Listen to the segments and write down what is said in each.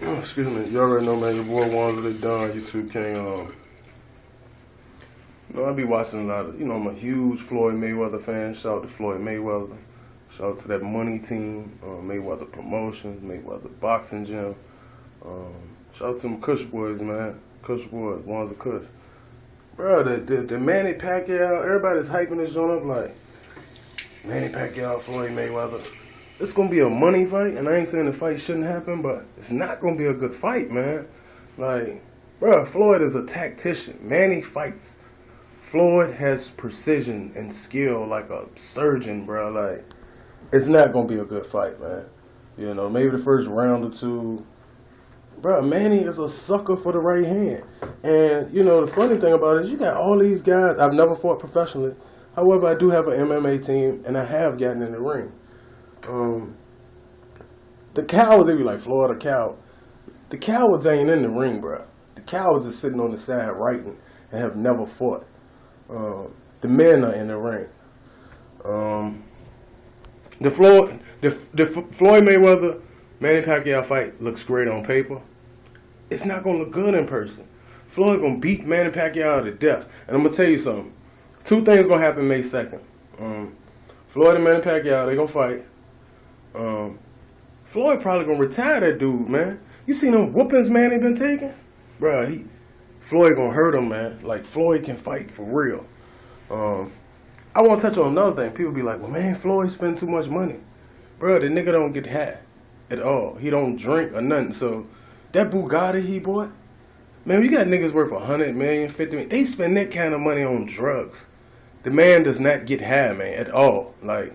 Excuse me. You already know, man. Your boy Wansley Don, YouTube King. I be watching a lot of. I'm a huge Floyd Mayweather fan. Shout out to Floyd Mayweather. Shout out to that money team, Mayweather Promotions, Mayweather Boxing Gym. Shout out to them Kush boys, man. Kush boys, one's a Kush. Bro, the Manny Pacquiao, everybody's hyping this joint up like Manny Pacquiao, Floyd Mayweather. It's gonna be a money fight, and I ain't saying the fight shouldn't happen, but it's not gonna be a good fight, man. Like, bro, Floyd is a tactician. Manny fights. Floyd has precision and skill like a surgeon, bro. Like, it's not gonna be a good fight, man. Maybe the first round or two. Bro, Manny is a sucker for the right hand. And, the funny thing about it is you got all these guys. I've never fought professionally. However, I do have an MMA team, and I have gotten in the ring. The cowards, they be like, Floyd a coward. The cowards ain't in the ring, bro. The cowards are sitting on the side writing and have never fought. The men are in the ring. The Floyd Mayweather Manny Pacquiao fight looks great on paper. It's not gonna look good in person. Floyd gonna beat Manny Pacquiao to death. And I'm gonna tell you something. Two things gonna happen May 2nd. Floyd and Manny Pacquiao, they gonna fight. Floyd probably gonna retire that dude, man. You seen them whoopings Manny been taking? Bruh, Floyd gonna hurt him, man. Like, Floyd can fight for real. I want to touch on another thing. People be like, well, man, Floyd spend too much money. Bruh, the nigga don't get high at all. He don't drink or nothing. So, that Bugatti he bought, man, you got niggas worth 100 million, 50 million. They spend that kind of money on drugs. The man does not get high, man, at all. Like,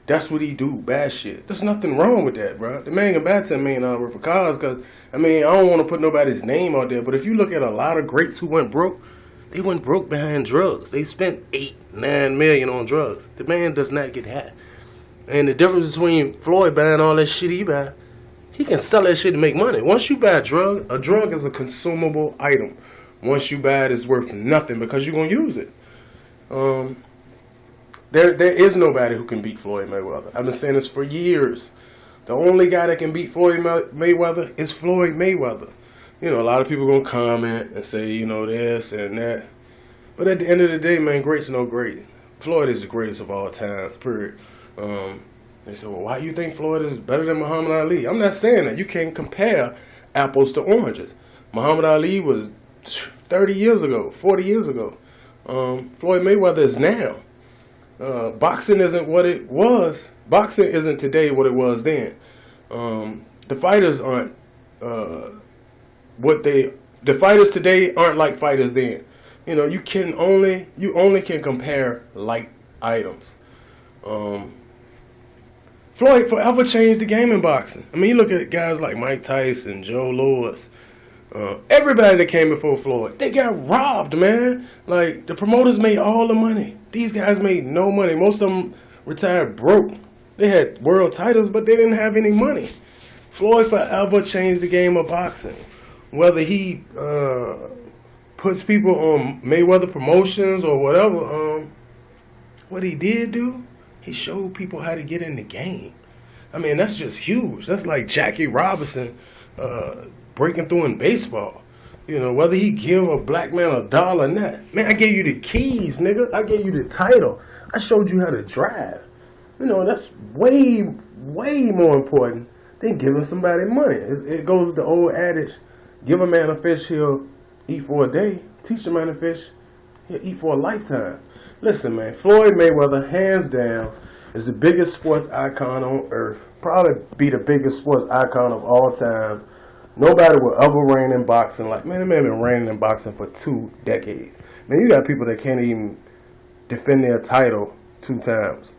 that's what he do, bad shit. There's nothing wrong with that, bro. The man can buy $10 million worth of cars because, I don't want to put nobody's name out there, but if you look at a lot of greats who went broke, they went broke behind drugs. They spent 8, 9 million on drugs. The man does not get high. And the difference between Floyd buying all that shit he buy, he can sell that shit to make money. Once you buy a drug is a consumable item. Once you buy it, it's worth nothing because you're going to use it. There is nobody who can beat Floyd Mayweather. I've been saying this for years. The only guy that can beat Floyd Mayweather is Floyd Mayweather. A lot of people going to comment and say, this and that. But at the end of the day, man, great's no great. Floyd is the greatest of all times, period. They say, well, why do you think Floyd is better than Muhammad Ali? I'm not saying that. You can't compare apples to oranges. Muhammad Ali was 30 years ago, 40 years ago. Floyd Mayweather is now. Boxing isn't what it was. Boxing isn't today what it was then. The fighters aren't the fighters today aren't like fighters then. You only can compare like items. Floyd forever changed the game in boxing. You look at guys like Mike Tyson, Joe Louis, everybody that came before Floyd, they got robbed, man. Like, the promoters made all the money. These guys made no money. Most of them retired broke. They had world titles, but they didn't have any money. Floyd forever changed the game of boxing. Whether he puts people on Mayweather Promotions or whatever, what he did do, he showed people how to get in the game. That's just huge. That's like Jackie Robinson breaking through in baseball. Whether he give a black man $1 or not. Man, I gave you the keys, nigga. I gave you the title. I showed you how to drive. That's way, way more important than giving somebody money. It goes with the old adage, give a man a fish, he'll eat for a day. Teach a man to fish, he'll eat for a lifetime. Listen, man, Floyd Mayweather, hands down, is the biggest sports icon on earth. Probably be the biggest sports icon of all time. Nobody will ever reign in boxing like, man, the man been reigning in boxing for 2 decades. Man, you got people that can't even defend their title 2 times.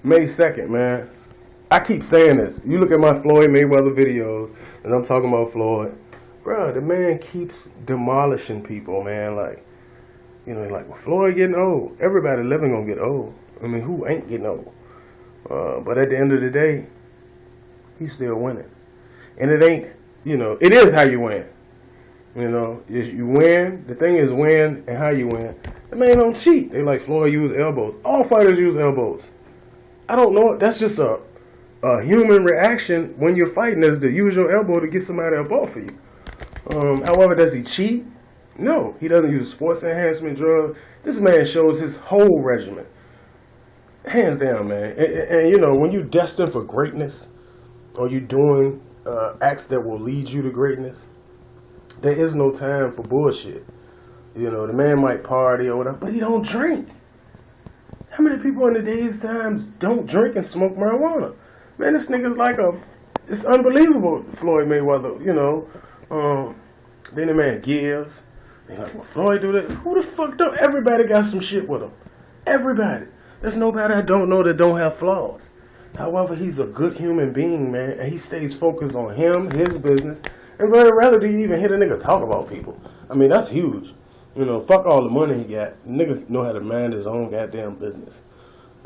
May 2nd, man. I keep saying this. You look at my Floyd Mayweather videos, and I'm talking about Floyd. Bro, the man keeps demolishing people, man. Like, well, Floyd getting old. Everybody living gonna get old. Who ain't getting old? But at the end of the day, he's still winning. And it ain't, it is how you win. You win. The thing is win and how you win. The man don't cheat. They like Floyd use elbows. All fighters use elbows. I don't know. That's just a human reaction when you're fighting is to use your elbow to get somebody up off of you. However, does he cheat? No, he doesn't use sports enhancement drugs. This man shows his whole regimen. Hands down, man. And you know, when you're destined for greatness, or you're doing acts that will lead you to greatness, there is no time for bullshit. You know, the man might party or whatever, but he don't drink. How many people in today's times don't drink and smoke marijuana? Man, this nigga's like it's unbelievable, Floyd Mayweather, you know. Then the man gives. They like, well, Floyd do that. Who the fuck don't? Everybody got some shit with him. Everybody. There's nobody I don't know that don't have flaws. However, he's a good human being, man, and he stays focused on him, his business, and very rarely do you even hear the nigga talk about people. I mean, that's huge. You know, fuck all the money he got. Nigga know how to mind his own goddamn business.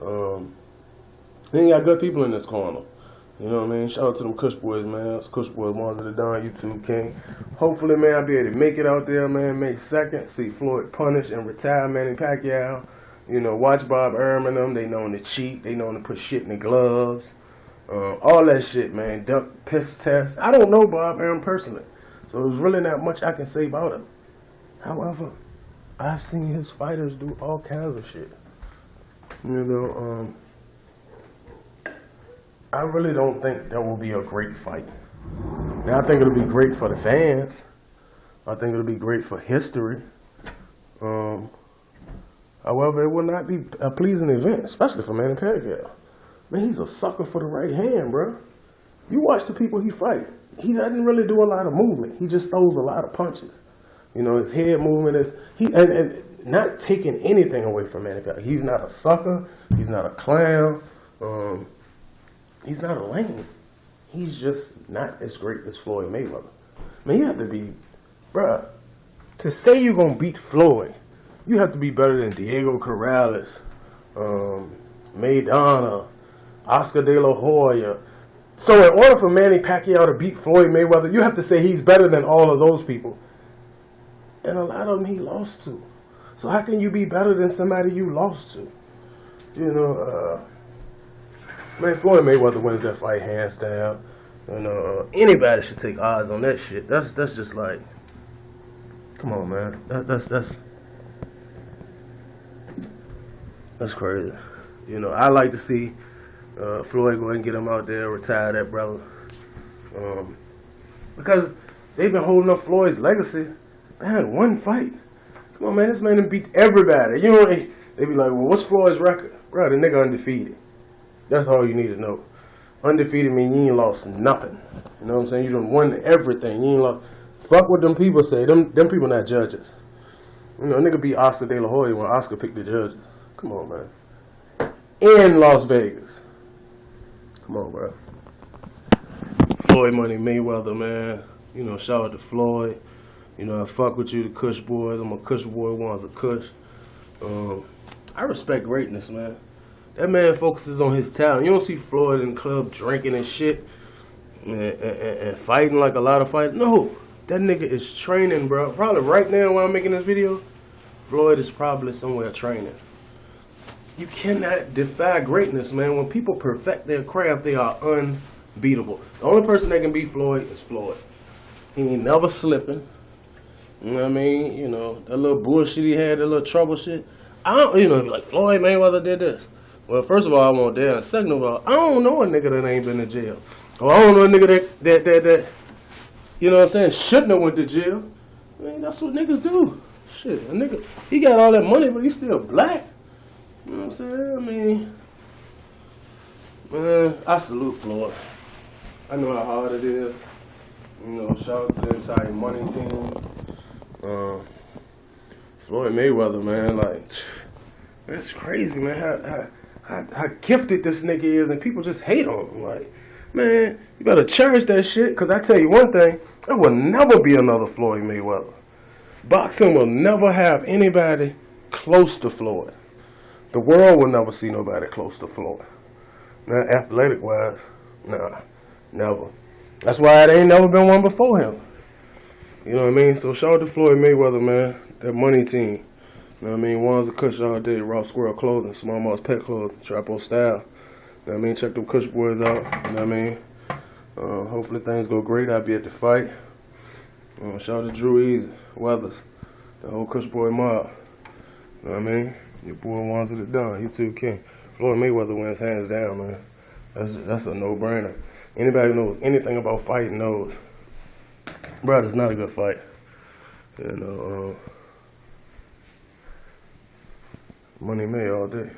Then you got good people in this corner. You know what I mean? Shout out to them Kush boys, man. It's Kush boys, Mons of the Don, YouTube King. Hopefully, man, I'll be able to make it out there, man. May 2nd, see Floyd punish and retire Manny Pacquiao. You know, watch Bob Ehrman them. They known to cheat. They known to put shit in the gloves. All that shit, man. Duck piss test. I don't know Bob Ehrman personally, so there's really not much I can say about him. However, I've seen his fighters do all kinds of shit. You know, I really don't think that will be a great fight. Now, I think it'll be great for the fans. I think it'll be great for history. However, it will not be a pleasing event, especially for Manny Pacquiao. Man, he's a sucker for the right hand, bro. You watch the people he fight. He doesn't really do a lot of movement. He just throws a lot of punches. You know, his head movement is and not taking anything away from Manny Pacquiao. He's not a sucker. He's not a clown. He's not a lame. He's just not as great as Floyd Mayweather. Man, you have to be, bruh, to say you're going to beat Floyd, you have to be better than Diego Corrales, Maidana, Oscar De La Hoya. So in order for Manny Pacquiao to beat Floyd Mayweather, you have to say he's better than all of those people. And a lot of them he lost to. So how can you be better than somebody you lost to? You know, man, Floyd Mayweather wins that fight hands down. You know, anybody should take odds on that shit. That's just like, come on, man. That's crazy. You know, I like to see Floyd go ahead and get him out there, retire that brother. Because they've been holding up Floyd's legacy. They had one fight. Come on, man, this man done beat everybody. You know, they be like, well, what's Floyd's record? Bro, the nigga undefeated. That's all you need to know. Undefeated mean you ain't lost nothing. You know what I'm saying? You done won everything. You ain't lost. Fuck what them people say. Them people not judges. You know, nigga beat Oscar De La Hoya when Oscar picked the judges. Come on, man. In Las Vegas. Come on, bro. Floyd Money Mayweather, man. You know, shout out to Floyd. You know, I fuck with you, the Kush boys. I'm a Kush boy, one's a Kush. I respect greatness, man. That man focuses on his talent. You don't see Floyd in the club drinking and shit and fighting like a lot of fighters. No, that nigga is training, bro. Probably right now while I'm making this video, Floyd is probably somewhere training. You cannot defy greatness, man. When people perfect their craft, they are unbeatable. The only person that can beat Floyd is Floyd. He ain't never slipping. You know what I mean? You know, that little bullshit he had, that little trouble shit. I don't, you know, like Floyd Mayweather did this. Well, first of all, I won't dare. Second of all, I don't know a nigga that ain't been in jail. Or I don't know a nigga that you know what I'm saying, shouldn't have went to jail. I mean, that's what niggas do. Shit, a nigga, he got all that money, but he's still black. You know what I'm saying? I mean, man, I salute Floyd. I know how hard it is. You know, shout out to the entire money team. Floyd Mayweather, man, like, that's crazy, man. How gifted this nigga is, and people just hate on him. Like, man, you better cherish that shit, because I tell you one thing, there will never be another Floyd Mayweather. Boxing will never have anybody close to Floyd. The world will never see nobody close to Floyd. Now, athletic-wise, nah, never. That's why it ain't never been one before him. You know what I mean? So shout out to Floyd Mayweather, man. That money team. You know what I mean? One's a Kush all day, Raw Squirrel Clothing, Small Mouse Pet Clothing, Trapo Style. know what I mean? Check them Kush boys out. You know what I mean? Hopefully things go great. I'll be at the fight. Shout out to Drew Easy, Weathers, the whole Kush boy mob. You know what I mean? Your boy wants it done. He too king. Floyd Mayweather wins hands down, man. That's a no-brainer. Anybody who knows anything about fighting knows, bro, it's not a good fight. You know, money made all day.